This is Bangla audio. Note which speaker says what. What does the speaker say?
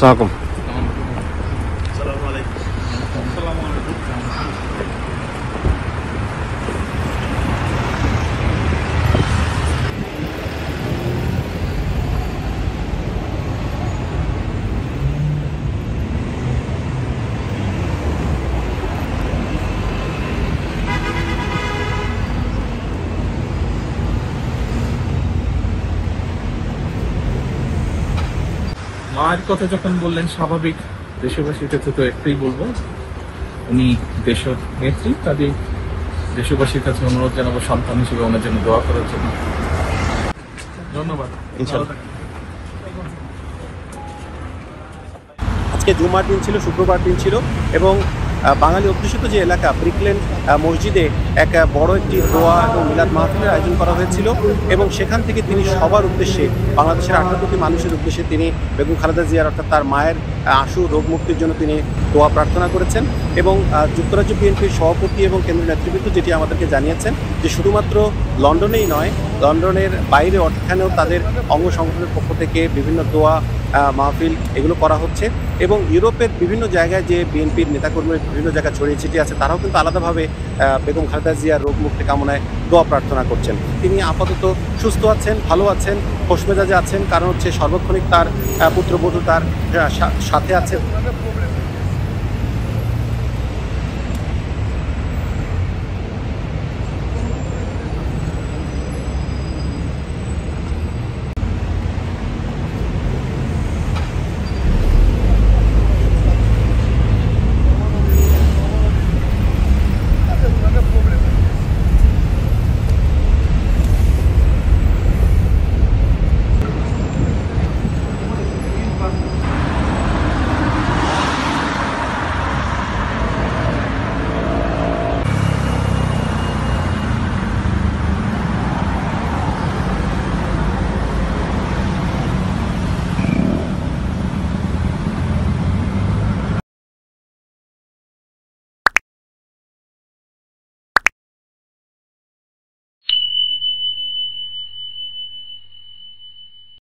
Speaker 1: আসসালামু
Speaker 2: মায়ের কথা যখন বললেন স্বাভাবিক দেশবাসীর কাছে তো একটাই বলবো, উনি দেশের নেত্রী, কাজে দেশবাসীর কাছে অনুরোধ জানাবো সন্তান হিসেবে ওনার জন্য দোয়া করার জন্য। ধন্যবাদ।
Speaker 1: ইনশাআল্লাহ।
Speaker 3: আজকে জুমার দিন ছিল, শুক্রবার দিন ছিল এবং বাঙালি অধ্যুষিত যে এলাকা ব্রিকলেন মসজিদে এক বড় একটি দোয়া এবং মিলাদ মাহফিলের আয়োজন করা হয়েছিল এবং সেখান থেকে তিনি সবার উদ্দেশ্যে, বাংলাদেশের 18 কোটি মানুষের উদ্দেশ্যে তিনি বেগম খালেদা জিয়ার অর্থাৎ তার মায়ের আশু রোগ মুক্তির জন্য তিনি দোয়া প্রার্থনা করেছেন এবং যুক্তরাজ্য বিএনপির সভাপতি এবং কেন্দ্রীয় নেতৃবৃন্দ যেটি আমাদেরকে জানিয়েছেন যে শুধুমাত্র লন্ডনেই নয়, লন্ডনের বাইরে এখানেও তাদের অঙ্গ সংগঠনের পক্ষ থেকে বিভিন্ন দোয়া মাহফিল এগুলো করা হচ্ছে এবং ইউরোপের বিভিন্ন জায়গায় যে বিএনপির নেতাকর্মীর বিভিন্ন জায়গায় ছড়িয়ে ছিটিয়ে আছে তারাও কিন্তু আলাদাভাবে বেগম খালেদা জিয়ার রোগ মুক্তি কামনায় দোয়া প্রার্থনা করছেন। তিনি আপাতত সুস্থ আছেন, ভালো আছেন, হোশ মেজাজে আছেন, কারণ হচ্ছে সর্বক্ষণিক তার পুত্রবধূ তার সাথে আছেন।